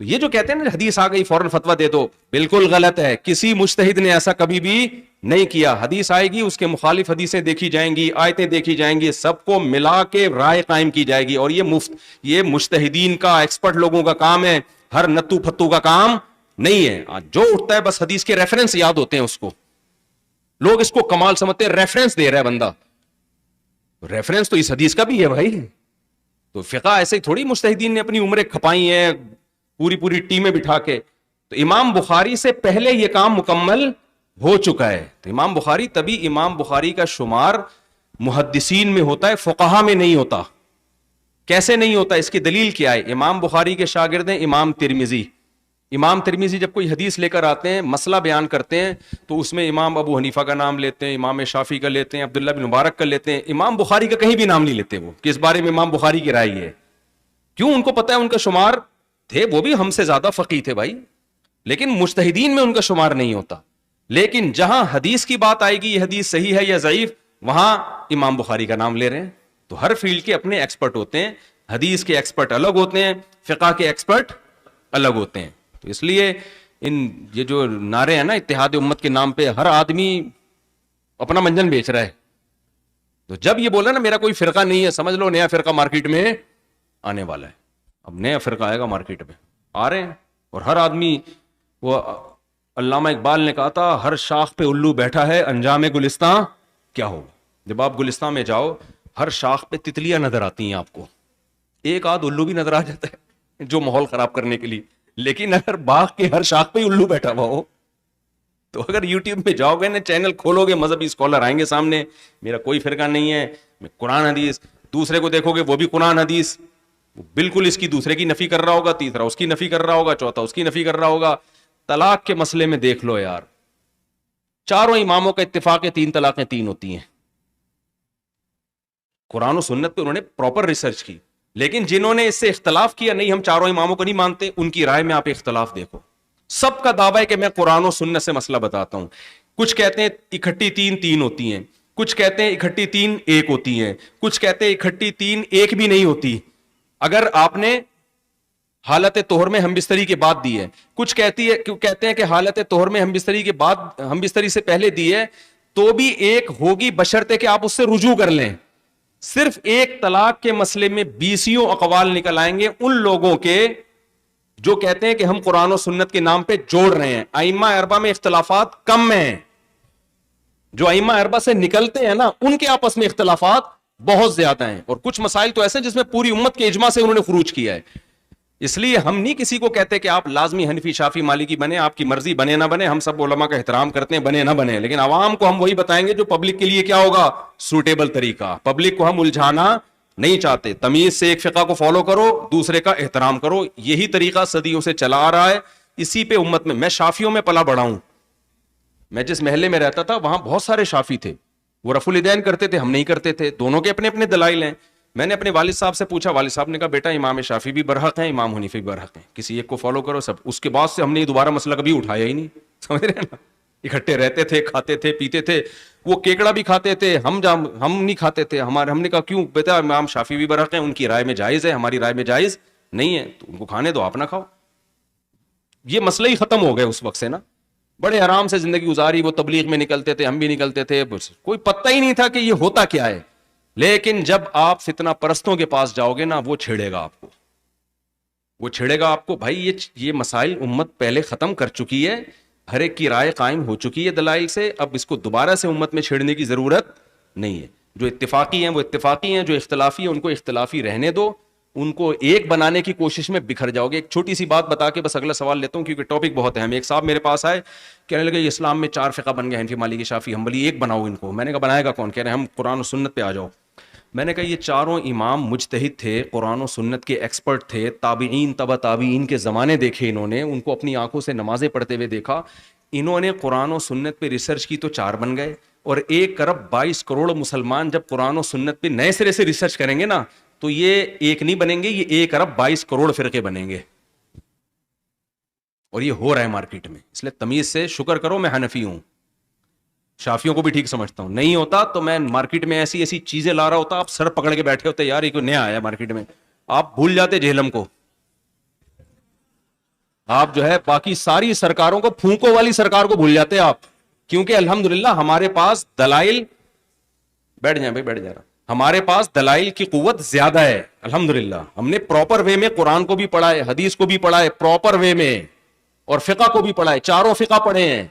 تو یہ جو کہتے ہیں نا حدیث آ گئی فوراً فتویٰ دے دو, بالکل غلط ہے. کسی مجتہد نے ایسا کبھی بھی نہیں کیا. حدیث آئے گی, اس کے مخالف حدیثیں دیکھی جائیں گی, آیتیں دیکھی جائیں گی, سب کو ملا کے رائے قائم کی جائے گی. اور یہ مجتہدین کا, ایکسپرٹ لوگوں کا کام ہے, ہر نتو پھتو کا کام نہیں ہے. جو اٹھتا ہے بس حدیث کے ریفرنس یاد ہوتے ہیں اس کو, لوگ اس کو کمال سمجھتے ہیں, ریفرنس دے رہا ہے بندہ, ریفرنس تو اس حدیث کا بھی ہے بھائی. تو فقہ ایسے ہی تھوڑی مجتہدین نے اپنی عمریں کھپائی ہیں پوری ٹیمیں بٹھا کے. تو امام بخاری سے پہلے یہ کام مکمل ہو چکا ہے. تو امام بخاری, تبھی امام بخاری کا شمار محدثین میں ہوتا ہے, فقہا میں نہیں ہوتا. کیسے نہیں ہوتا؟ اس کی دلیل کیا ہے؟ امام بخاری کے شاگرد ہیں امام ترمذی. امام ترمذی جب کوئی حدیث لے کر آتے ہیں, مسئلہ بیان کرتے ہیں, تو اس میں امام ابو حنیفہ کا نام لیتے ہیں, امام شافعی کا لیتے ہیں, عبداللہ بن مبارک کا لیتے ہیں. امام بخاری کا کہیں بھی نام نہیں لیتے وہ, کہ اس بارے میں امام بخاری کی رائے ہے. کیوں؟ ان کو پتہ ہے ان کا شمار تھے, وہ بھی ہم سے زیادہ فقیہ تھے بھائی, لیکن مجتہدین میں ان کا شمار نہیں ہوتا. لیکن جہاں حدیث کی بات آئے گی, یہ حدیث صحیح ہے یا ضعیف, وہاں امام بخاری کا نام لے رہے ہیں. تو ہر فیلڈ کے اپنے ایکسپرٹ ہوتے ہیں, حدیث کے ایکسپرٹ الگ ہوتے ہیں, فقہ کے ایکسپرٹ الگ ہوتے ہیں. تو اس لیے یہ جو نعرے ہیں نا اتحاد امت کے نام پہ، ہر آدمی اپنا منجن بیچ رہا ہے. تو جب یہ بولا نا میرا کوئی فرقہ نہیں ہے، سمجھ لو نیا فرقہ مارکیٹ میں آنے والا ہے. اب نیا فرقہ آئے گا مارکیٹ میں، آ رہے ہیں. اور ہر آدمی، وہ علامہ اقبال نے کہا تھا ہر شاخ پہ الو بیٹھا ہے، انجام گلستان کیا ہوگا. جب آپ گلستان میں جاؤ ہر شاخ پہ تتلیاں نظر آتی ہیں آپ کو، ایک آدھ الو بھی نظر آ جاتا ہے جو ماحول خراب کرنے کے لیے. لیکن اگر باغ کے ہر شاخ پہ الو بیٹھا ہوا ہو، تو اگر یوٹیوب پہ جاؤ گے نا، چینل کھولو گے، مذہبی اسکالر آئیں گے سامنے، میرا کوئی فرقہ نہیں ہے، میں قرآن حدیث. دوسرے کو دیکھو گے وہ بھی قرآن حدیث، بالکل اس کی دوسرے کی نفی کر رہا ہوگا، تیسرا اس کی نفی کر رہا ہوگا، چوتھا اس کی نفی کر رہا ہوگا. طلاق کے مسئلے میں دیکھ لو یار، چاروں اماموں کا اتفاق ہے 3 طلاقیں 3 ہوتی ہیں. قرآن و سنت پہ انہوں نے پراپر ریسرچ کی. لیکن جنہوں نے اس سے اختلاف کیا، نہیں ہم چاروں اماموں کو نہیں مانتے، ان کی رائے میں آپ اختلاف دیکھو. سب کا دعویٰ ہے کہ میں قرآن و سنت سے مسئلہ بتاتا ہوں. کچھ کہتے ہیں اکٹھی 3 ہوتی ہیں، کچھ کہتے ہیں اکٹھی 3 1 ہوتی ہیں، کچھ کہتے ہیں اکٹھی 3 1 بھی نہیں ہوتی اگر آپ نے حالت طہر میں ہم بستری کے بعد دی ہے. کچھ کہتے ہیں کہ حالت طہر میں ہم بستری کے بعد، ہم بستری سے پہلے دی ہے تو بھی 1 ہوگی، بشرطے کہ آپ اس سے رجوع کر لیں. صرف ایک طلاق کے مسئلے میں 20 اقوال نکل آئیں گے ان لوگوں کے جو کہتے ہیں کہ ہم قرآن و سنت کے نام پہ جوڑ رہے ہیں. ائمہ اربعہ میں اختلافات کم ہیں، جو ائمہ اربعہ سے نکلتے ہیں نا ان کے آپس میں اختلافات بہت زیادہ ہیں. اور کچھ مسائل تو ایسے ہیں جس میں پوری امت کے اجماع سے انہوں نے خروج کیا ہے. اس لیے ہم نہیں کسی کو کہتے کہ آپ لازمی حنفی شافی مالکی بنے، آپ کی مرضی بنے نہ بنے، ہم سب علماء کا احترام کرتے ہیں، بنے نہ بنے. لیکن عوام کو ہم وہی بتائیں گے جو پبلک کے لیے کیا ہوگا سوٹیبل طریقہ. پبلک کو ہم الجھانا نہیں چاہتے. تمیز سے ایک فقہ کو فالو کرو، دوسرے کا احترام کرو. یہی طریقہ صدیوں سے چلا آ رہا ہے. اسی پہ امت میں شافیوں میں پلا بڑا ہوں. میں جس محلے میں رہتا تھا وہاں بہت سارے شافی تھے، وہ رفع الیدین کرتے تھے، ہم نہیں کرتے تھے. دونوں کے اپنے اپنے دلائل ہیں. میں نے اپنے والد صاحب سے پوچھا، والد صاحب نے کہا بیٹا امام شافی بھی برحق ہیں، امام حنیفی بھی برحق ہیں، کسی ایک کو فالو کرو سب. اس کے بعد سے ہم نے دوبارہ مسئلہ کبھی اٹھایا ہی نہیں. سمجھ رہے ہیں نا، اکٹھے رہتے تھے، کھاتے تھے، پیتے تھے. وہ کیکڑا بھی کھاتے تھے، ہم نہیں کھاتے تھے. ہم نے کہا کیوں بیٹا، امام شافی بھی برحق ہیں، ان کی رائے میں جائز ہے، ہماری رائے میں جائز نہیں ہے، تو ان کو کھانے دو، آپ نہ کھاؤ. یہ مسئلہ ہی ختم ہو گئے اس وقت سے نا. بڑے آرام سے زندگی گزاری. وہ تبلیغ میں نکلتے تھے، ہم بھی نکلتے تھے، کوئی پتہ ہی نہیں تھا کہ یہ ہوتا کیا ہے. لیکن جب آپ فتنہ پرستوں کے پاس جاؤ گے نا، وہ چھیڑے گا آپ کو، وہ چھیڑے گا آپ کو. بھائی یہ مسائل امت پہلے ختم کر چکی ہے، ہر ایک کی رائے قائم ہو چکی ہے دلائل سے. اب اس کو دوبارہ سے امت میں چھیڑنے کی ضرورت نہیں ہے. جو اتفاقی ہیں وہ اتفاقی ہیں، جو اختلافی ہیں ان کو اختلافی رہنے دو. ان کو ایک بنانے کی کوشش میں بکھر جاؤ گے. ایک چھوٹی سی بات بتا کے بس اگلا سوال لیتا ہوں کیونکہ ٹاپک بہت ہے. ایک صاحب میرے پاس آئے، کہنے لگے اسلام میں 4 فقہ بن گئے، حنفی مالکی شافعی حنبلی، ایک بناؤ ان کو. میں نے کہا بنائے گا کون؟ کہہ رہے ہیں ہم قرآن و سنت پہ آ جاؤ. میں نے کہا یہ چاروں امام مجتہد تھے، قرآن و سنت کے ایکسپرٹ تھے، تابعین تبع تابعین کے زمانے دیکھے انہوں نے، ان کو اپنی آنکھوں سے نمازیں پڑھتے ہوئے دیکھا. انہوں نے قرآن و سنت پہ ریسرچ کی تو 4 بن گئے. اور 1 ارب 22 کروڑ مسلمان جب قرآن و سنت پہ نئے سرے سے ریسرچ کریں گے نا، تو یہ ایک نہیں بنیں گے، یہ 1 ارب 22 کروڑ فرقے بنیں گے. اور یہ ہو رہا ہے مارکیٹ میں. اس لیے تمیز سے شکر کرو میں حنفی ہوں، شافیوں کو بھی ٹھیک سمجھتا ہوں. نہیں ہوتا تو میں مارکیٹ میں ایسی ایسی چیزیں لا رہا ہوتا، آپ سر پکڑ کے بیٹھے ہوتے یار یہ کوئی نیا آیا مارکیٹ میں. آپ بھول جاتے جہلم کو، آپ جو ہے باقی ساری سرکاروں کو، پھونکوں والی سرکار کو بھول جاتے آپ. کیونکہ الحمدللہ ہمارے پاس دلائل، بیٹھ جائیں بھائی بیٹھ جا رہا، ہمارے پاس دلائل کی قوت زیادہ ہے الحمدللہ. ہم نے پراپر وے میں قرآن کو بھی پڑھا ہے، حدیث کو بھی پڑھا ہے پراپر وے میں، اور فقہ کو بھی پڑھا ہے. چاروں فقہ پڑھے ہیں،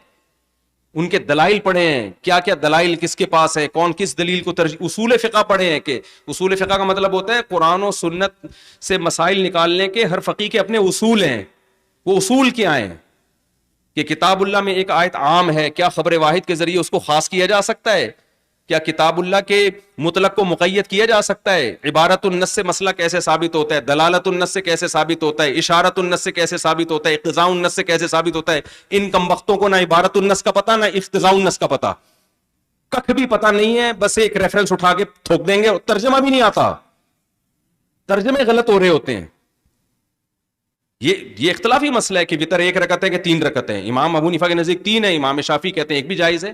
ان کے دلائل پڑھے ہیں، کیا کیا دلائل کس کے پاس ہے، کون کس دلیل کو ترجیح. اصول فقہ پڑھے ہیں، کہ اصول فقہ کا مطلب ہوتا ہے قرآن و سنت سے مسائل نکالنے کے ہر فقیہ کے اپنے اصول ہیں. وہ اصول کیا ہیں کہ کتاب اللہ میں ایک آیت عام ہے، کیا خبر واحد کے ذریعے اس کو خاص کیا جا سکتا ہے؟ کیا کتاب اللہ کے مطلق کو مقید کیا جا سکتا ہے؟ عبارت النص سے مسئلہ کیسے ثابت ہوتا ہے؟ دلالت النص سے کیسے ثابت ہوتا ہے؟ اشارت النص سے کیسے ثابت ہوتا ہے؟ اقتضاء النص سے کیسے ثابت ہوتا ہے؟ ان کم وقتوں کو نہ عبارت النص کا پتہ، نہ اقتضاء النص کا پتہ، کخ بھی پتہ نہیں ہے. بس ایک ریفرنس اٹھا کے ٹھوک دیں گے، اور ترجمہ بھی نہیں آتا، ترجمے غلط ہو رہے ہوتے ہیں. یہ اختلافی مسئلہ ہے کہ وتر 1 رکعت ہے کہ 3 رکعت ہے. امام ابو حنیفہ کے نزدیک 3 ہے، امام شافعی کہتے ہیں 1 بھی جائز ہے.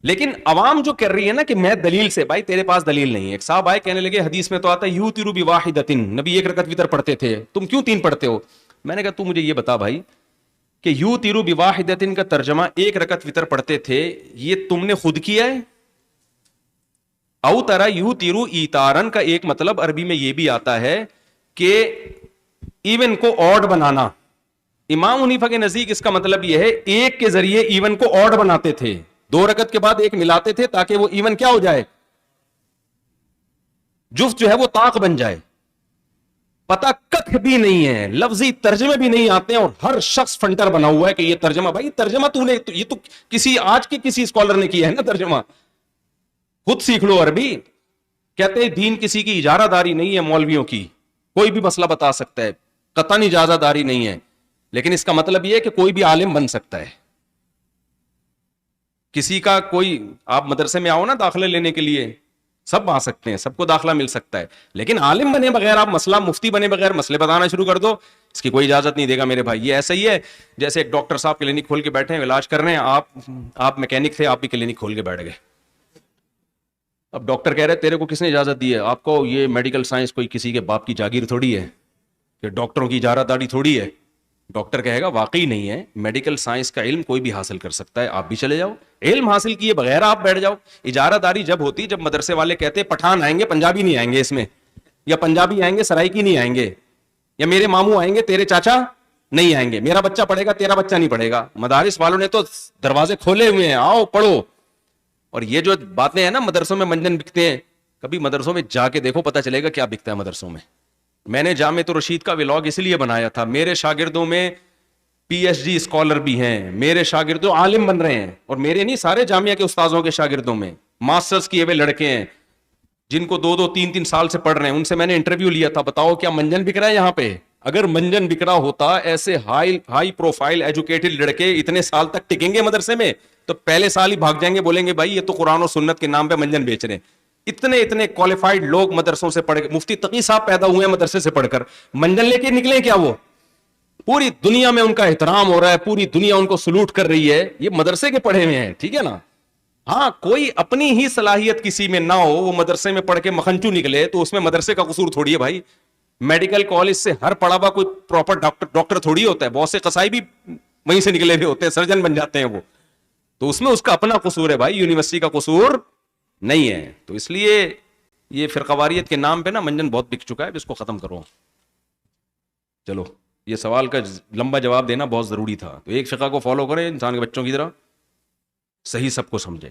لیکن عوام جو کر رہی ہے نا کہ میں دلیل سے، بھائی تیرے پاس دلیل نہیں ہے. ایک صاحب آئے کہنے لگے حدیث میں تو آتا ہے یوتر بواحدۃ، نبی 1 رکعت وتر پڑھتے تھے، تم کیوں 3 پڑھتے ہو؟ میں نے کہا تو مجھے یہ بتا بھائی کہ یو تیرو بواحدتن کا ترجمہ ایک رکعت وطر پڑھتے تھے، یہ تم نے خود کیا ہے؟ او ترا یو تیرو ایتارن کا ایک مطلب عربی میں یہ بھی آتا ہے کہ ایون کو آڈ بنانا. امام حنیفہ کے نزدیک اس کا مطلب یہ ہے ایک کے ذریعے ایون کو آڈ بناتے تھے، 2 رکعت کے بعد ایک ملاتے تھے تاکہ وہ ایون کیا ہو جائے، جفت جو ہے وہ طاق بن جائے. پتہ ککھ بھی نہیں ہے، لفظی ترجمے بھی نہیں آتے ہیں، اور ہر شخص فنٹر بنا ہوا ہے کہ یہ ترجمہ، بھائی ترجمہ یہ تو کسی آج کے کسی اسکالر نے کیا ہے نا ترجمہ، خود سیکھ لو عربی. کہتے ہیں دین کسی کی اجارہ داری نہیں ہے، مولویوں کی کوئی بھی مسئلہ بتا سکتا ہے، قطعاً اجازہ داری نہیں ہے، لیکن اس کا مطلب یہ ہے کہ کوئی بھی عالم بن سکتا ہے. کسی کا کوئی، آپ مدرسے میں آؤ نا داخلے لینے کے لیے، سب آ سکتے ہیں، سب کو داخلہ مل سکتا ہے، لیکن عالم بنے بغیر آپ مسئلہ، مفتی بنے بغیر مسئلے بتانا شروع کر دو، اس کی کوئی اجازت نہیں دے گا میرے بھائی. یہ ایسا ہی ہے جیسے ایک ڈاکٹر صاحب کلینک کھول کے بیٹھے ہیں، علاج کر رہے ہیں، آپ میکینک تھے، آپ بھی کلینک کھول کے بیٹھ گئے. اب ڈاکٹر کہہ رہے تیرے کو کس نے اجازت دی ہے؟ آپ کو یہ میڈیکل سائنس کوئی کسی کے باپ کی جاگیر تھوڑی ہے کہ ڈاکٹروں کی اجارہ داری تھوڑی ہے. ڈاکٹر کہے گا واقعی نہیں ہے، میڈیکل سائنس کا علم کوئی بھی حاصل کر سکتا ہے، آپ بھی چلے جاؤ، علم حاصل کیے بغیر آپ بیٹھ جاؤ. اجارہ داری جب ہوتی، جب مدرسے والے کہتے پٹھان آئیں گے پنجابی نہیں آئیں گے اس میں، یا پنجابی آئیں گے سرائکی نہیں آئیں گے، یا میرے ماموں آئیں گے تیرے چاچا نہیں آئیں گے، میرا بچہ پڑھے گا تیرا بچہ نہیں پڑھے گا. مدارس والوں نے تو دروازے کھولے ہوئے ہیں، آؤ پڑھو. اور یہ جو باتیں ہیں نا مدرسوں میں منجن بکتے ہیں، کبھی مدرسوں میں جا کے دیکھو، پتہ چلے گا کیا بکتا ہے مدرسوں میں. میں نے جامعۃ الرشید کا ولاگ اس لیے بنایا تھا، میرے شاگردوں میں پی ایچ ڈی اسکالر بھی ہیں، میرے شاگردوں عالم بن رہے ہیں، اور میرے نہیں سارے جامعہ کے استاذوں کے شاگردوں میں ماسٹرز کیے ہوئے لڑکے ہیں جن کو 2-2 3-3 سال سے پڑھ رہے ہیں. ان سے میں نے انٹرویو لیا تھا، بتاؤ کیا منجن بک رہا ہے یہاں پہ؟ اگر منجن بک رہا ہوتا، ایسے ہائی پروفائل ایجوکیٹڈ لڑکے اتنے سال تک ٹکیں گے مدرسے میں؟ تو پہلے سال ہی بھاگ جائیں گے، بولیں گے بھائی یہ تو قرآن و سنت کے نام پہ منجن بیچ رہے ہیں. اتنے کوالیفائڈ لوگ مدرسوں سے پڑھ کے، مفتی تقی صاحب پیدا ہوئے ہیں مدرسے سے پڑھ کر، منجن لے کے نکلے کیا؟ وہ پوری دنیا میں ان کا احترام ہو رہا ہے، پوری دنیا ان کو سلوٹ کر رہی ہے، یہ مدرسے کے پڑھے ہوئے ہیں، ٹھیک ہے نا. ہاں کوئی اپنی ہی صلاحیت کسی میں نہ ہو، وہ مدرسے میں پڑھ کے مکھنچو نکلے، تو اس میں مدرسے کا قصور تھوڑی ہے بھائی. میڈیکل کالج سے ہر پڑھا ہوا کوئی پراپر ڈاکٹر تھوڑی ہوتا ہے، بہت سے قصائی بھی وہیں سے نکلے ہوئے ہوتے ہیں، سرجن بن جاتے ہیں وہ، تو اس میں اس کا اپنا قصور ہے بھائی، یونیورسٹی کا قصور نہیں ہے. تو اس لیے یہ فرقواریت کے نام پہ نا منجن بہت بک چکا ہے، اس کو ختم کرو. چلو یہ سوال کا لمبا جواب دینا بہت ضروری تھا. تو ایک فقہ کو فالو کریں انسان کے بچوں کی طرح، صحیح سب کو سمجھیں.